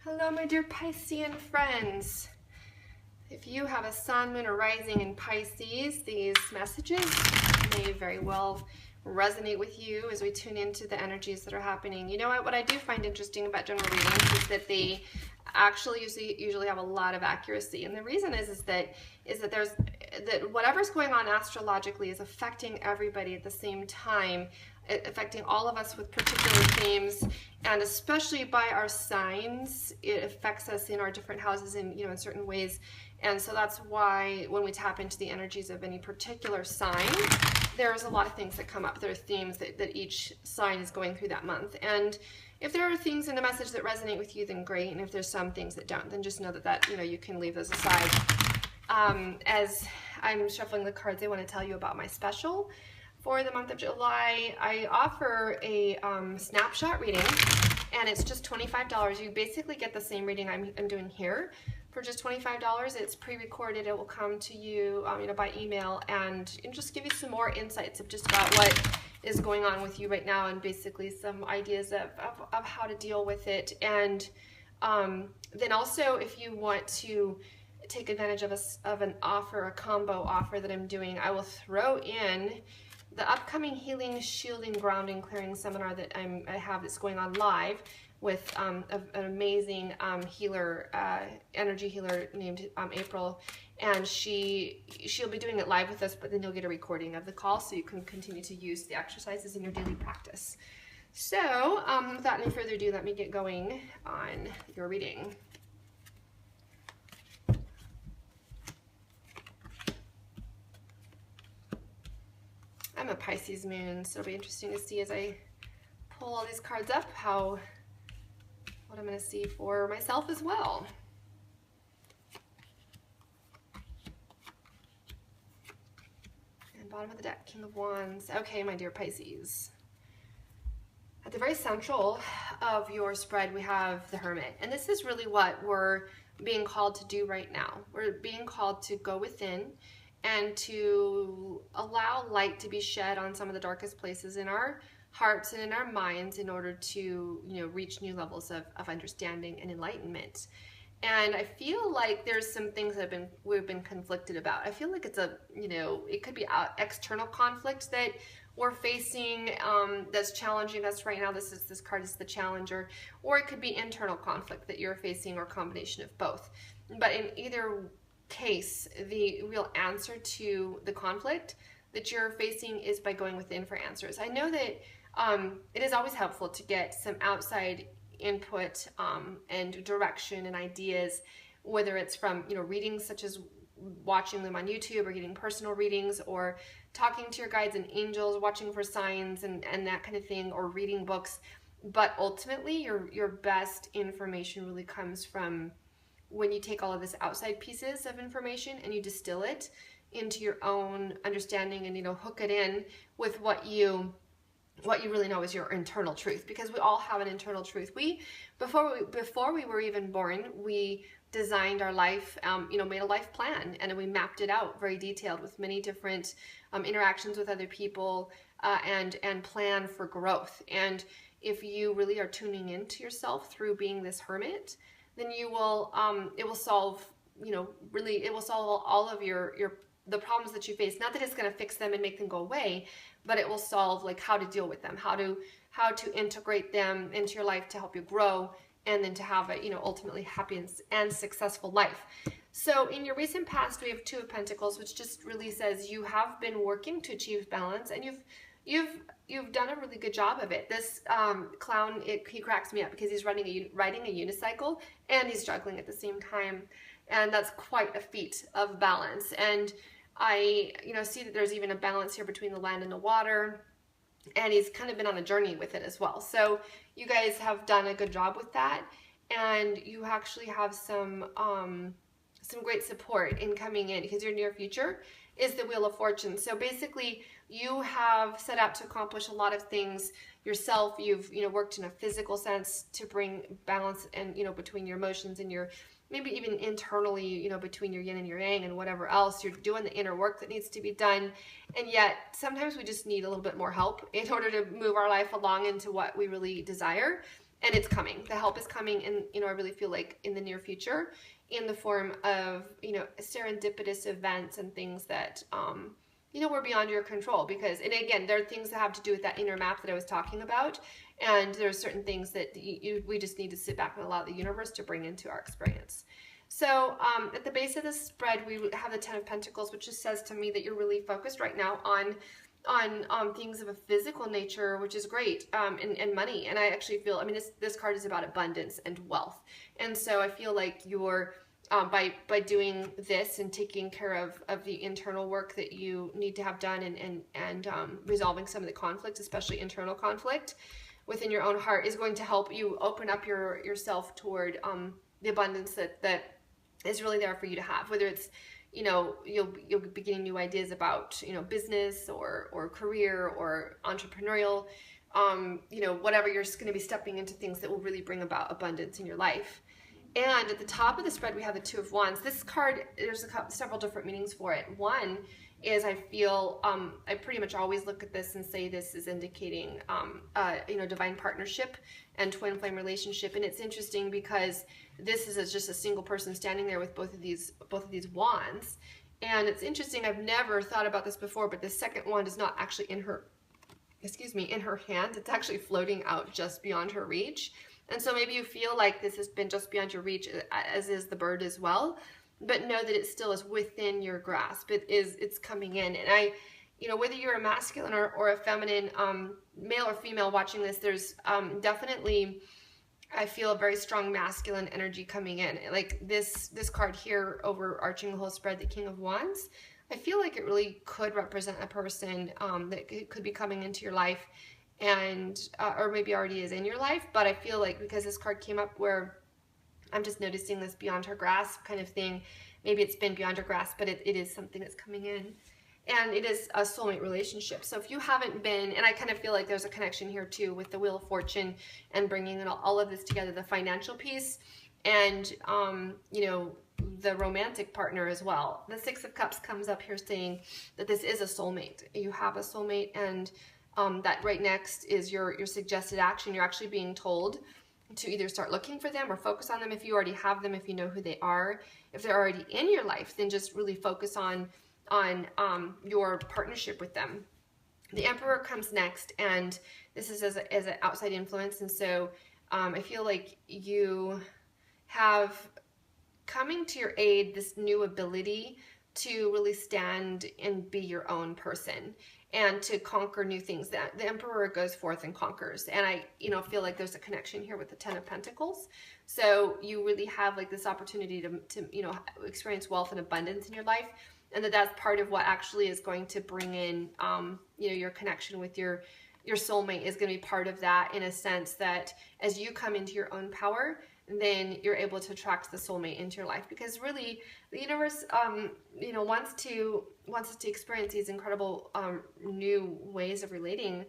Hello, my dear Piscean friends. If you have a sun, moon, or rising in Pisces, these messages may very well resonate with you as we tune into the energies that are happening. You know what I do find interesting about general readings is that they actually usually have a lot of accuracy, and the reason is that whatever's going on astrologically is affecting everybody at the same time, affecting all of us with particular themes, and especially by our signs, it affects us in our different houses in certain ways. And so that's why when we tap into the energies of any particular sign, there's a lot of things that come up. There are themes that each sign is going through that month. And if there are things in the message that resonate with you, then great. And if there's some things that don't, then just know that you can leave those aside. As I'm shuffling the cards, I want to tell you about my special. For the month of July, I offer a snapshot reading, and it's just $25. You basically get the same reading I'm doing here for just $25. It's pre-recorded. It will come to you, by email, and just give you some more insights of just about what is going on with you right now, and basically some ideas of how to deal with it. And then also, if you want to take advantage of an offer, a combo offer that I'm doing, I will throw in the upcoming Healing, Shielding, Grounding, Clearing seminar that I have that's going on live with an amazing healer, energy healer named April, and she'll be doing it live with us, but then you'll get a recording of the call so you can continue to use the exercises in your daily practice. So without any further ado, let me get going on your reading. I'm a Pisces moon, so it'll be interesting to see as I pull all these cards up what I'm going to see for myself as well. And bottom of the deck, King of Wands. Okay, my dear Pisces. At the very central of your spread, we have the Hermit. And this is really what we're being called to do right now. We're being called to go within and to allow light to be shed on some of the darkest places in our hearts and in our minds in order to reach new levels of understanding and enlightenment. And I feel like there's some things that we've been conflicted about. I feel like it's it could be external conflict that we're facing that's challenging us right now. This card is the Challenger, or it could be internal conflict that you're facing, or a combination of both. But in either case, the real answer to the conflict that you're facing is by going within for answers. I know that it is always helpful to get some outside input and direction and ideas, whether it's from readings such as watching them on YouTube, or getting personal readings, or talking to your guides and angels, watching for signs and that kind of thing, or reading books. But ultimately, your best information really comes from when you take all of this outside pieces of information and you distill it into your own understanding, and hook it in with what you really know is your internal truth, because we all have an internal truth. Before we were even born, we designed our life, made a life plan, and we mapped it out very detailed with many different interactions with other people, and plan for growth. And if you really are tuning into yourself through being this hermit, then you will it will solve all of the problems that you face. Not that it's going to fix them and make them go away, but it will solve how to deal with them, how to integrate them into your life to help you grow, and then to have a ultimately happy and successful life. So in your recent past, we have Two of Pentacles, which just really says you have been working to achieve balance, and you've done a really good job of it. This clown, he cracks me up because he's riding a unicycle and he's juggling at the same time, and that's quite a feat of balance. And I see that there's even a balance here between the land and the water, and he's kind of been on a journey with it as well. So you guys have done a good job with that, and you actually have some great support in coming in, because your near future is the Wheel of Fortune. So basically, you have set out to accomplish a lot of things yourself. You've worked in a physical sense to bring balance and between your emotions and your maybe even internally, between your yin and your yang and whatever else. You're doing the inner work that needs to be done. And yet sometimes we just need a little bit more help in order to move our life along into what we really desire. and it's coming. The help is coming, and I really feel like in the near future, in the form of serendipitous events and things that were beyond your control. Because, and again, there are things that have to do with that inner map that I was talking about, and there are certain things that we just need to sit back and allow the universe to bring into our experience. So at the base of the spread, we have the Ten of Pentacles, which just says to me that you're really focused right now on things of a physical nature, which is great, and money. And I actually feel, I mean, this card is about abundance and wealth. And so I feel like you're, by doing this and taking care of the internal work that you need to have done, and resolving some of the conflict, especially internal conflict within your own heart, is going to help you open up yourself toward the abundance that is really there for you to have. Whether it's, you'll be getting new ideas about, business or career or entrepreneurial, whatever, you're just going to be stepping into things that will really bring about abundance in your life. And at the top of the spread, we have the Two of Wands. This card, there's several different meanings for it. One is, I feel, I pretty much always look at this and say this is indicating, divine partnership and twin flame relationship. And it's interesting because this is just a single person standing there with both of these wands. And it's interesting, I've never thought about this before, but the second wand is not actually in her hand. It's actually floating out just beyond her reach. And so maybe you feel like this has been just beyond your reach, as is the bird as well. But know that it still is within your grasp. It's coming in. And whether you're a masculine or a feminine, male or female watching this, there's definitely, I feel, a very strong masculine energy coming in. Like this card here, overarching the whole spread, the King of Wands, I feel like it really could represent a person that could be coming into your life, and or maybe already is in your life. But I feel like because this card came up where I'm just noticing this beyond her grasp kind of thing, maybe it's been beyond her grasp, but it is something that's coming in. And it is a soulmate relationship. So if you haven't been, and I kind of feel like there's a connection here too with the Wheel of Fortune and bringing all of this together, the financial piece and, the romantic partner as well. The Six of Cups comes up here saying that this is a soulmate. You have a soulmate, and that right next is your suggested action. You're actually being told to either start looking for them or focus on them if you already have them, if you know who they are. If they're already in your life, then just really focus on your partnership with them. The Emperor comes next, and this is as an outside influence. And so I feel like you have coming to your aid this new ability to really stand and be your own person and to conquer new things. That the Emperor goes forth and conquers. And I feel like there's a connection here with the Ten of Pentacles. So you really have like this opportunity to experience wealth and abundance in your life. And that's part of what actually is going to bring in, your connection with your soulmate is going to be part of that, in a sense that as you come into your own power, then you're able to attract the soulmate into your life. Because really, the universe, wants us to experience these incredible new ways of relating,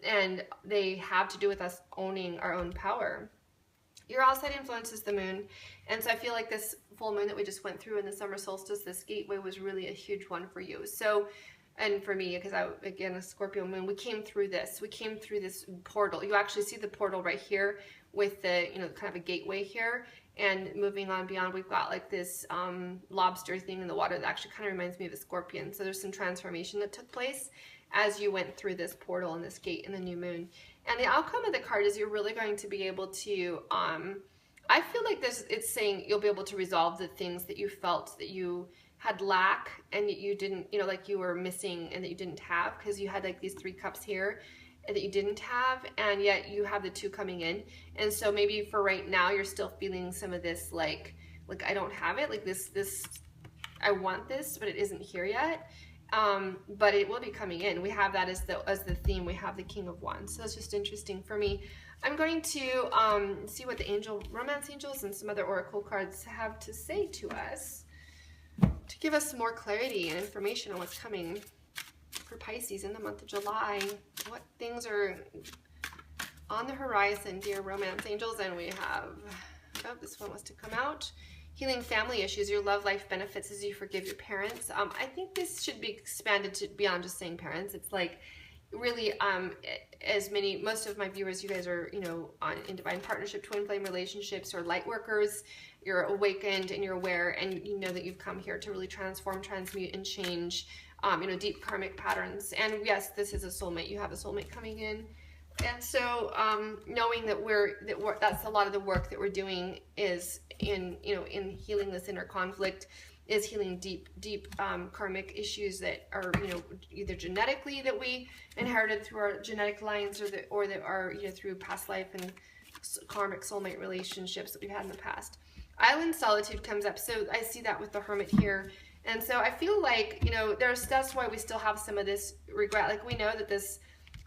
and they have to do with us owning our own power. Your outside influence is the moon. And so I feel like this full moon that we just went through in the summer solstice, this gateway, was really a huge one for you. So, and for me, because again, a Scorpio moon, we came through this portal. You actually see the portal right here with the, kind of a gateway here. And moving on beyond, we've got like this lobster thing in the water that actually kind of reminds me of a scorpion. So there's some transformation that took place as you went through this portal and this gate in the new moon. And the outcome of the card is you're really going to be able to, I feel like it's saying you'll be able to resolve the things that you felt that you had lack and you didn't, like you were missing and that you didn't have, because you had like these 3 cups here that you didn't have, and yet you have the 2 coming in. And so maybe for right now, you're still feeling some of this, like I don't have it, like this, I want this, but it isn't here yet. But it will be coming in. We have that as the theme. We have the King of Wands. So it's just interesting for me. I'm going to see what the romance angels and some other oracle cards have to say to us, to give us more clarity and information on what's coming for Pisces in the month of July. What things are on the horizon, dear romance angels? And we have, this one wants to come out. Healing family issues, your love life benefits as you forgive your parents. I think this should be expanded to beyond just saying parents. It's like, really, most of my viewers, you guys are, you know, in divine partnership, twin flame relationships, or light workers. You're awakened and you're aware, and you know that you've come here to really transform, transmute, and change, you know, deep karmic patterns. And yes, this is a soulmate. You have a soulmate coming in. And so, knowing that that's a lot of the work that we're doing is in, you know, in healing this inner conflict, is healing deep karmic issues that are, you know, either genetically that we inherited through our genetic lines, or that are, you know, through past life and karmic soulmate relationships that we've had in the past. Island solitude comes up, so I see that with the Hermit here. And so I feel like, you know, that's why we still have some of this regret. Like, we know that this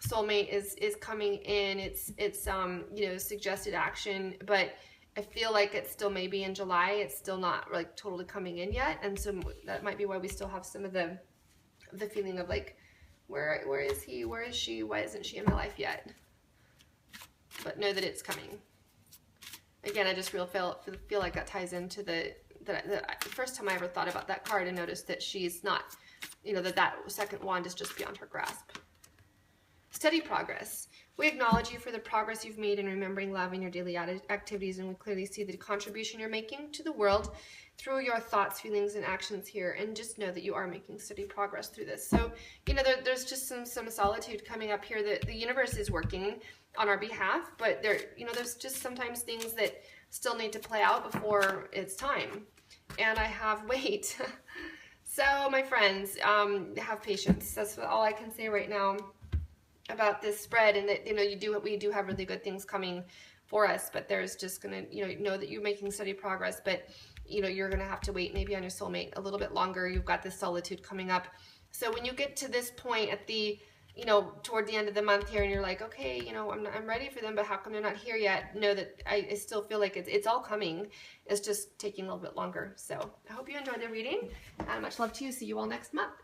soulmate is coming in. It's you know, suggested action, but I feel like it's still maybe in July. It's still not like totally coming in yet, and so that might be why we still have some of the feeling of like, where is he? Where is she? Why isn't she in my life yet? But know that it's coming. Again, I just feel like that ties into the first time I ever thought about that card and noticed that she's not, you know, that second wand is just beyond her grasp. Steady progress. We acknowledge you for the progress you've made in remembering love in your daily activities, and we clearly see the contribution you're making to the world through your thoughts, feelings, and actions here. And just know that you are making steady progress through this. So, you know, there's just some solitude coming up here, that the universe is working on our behalf, but you know, there's just sometimes things that still need to play out before it's time. And I have wait. So, my friends, have patience. That's all I can say right now about this spread, and that, you know, we do have really good things coming for us, but there's just gonna, you know that you're making steady progress, but, you know, you're gonna have to wait maybe on your soulmate a little bit longer. You've got this solitude coming up. So when you get to this point at the, you know, toward the end of the month here, and you're like, okay, you know, I'm ready for them, but how come they're not here yet? Know that I still feel like it's all coming. It's just taking a little bit longer. So I hope you enjoyed the reading, and much love to you. See you all next month.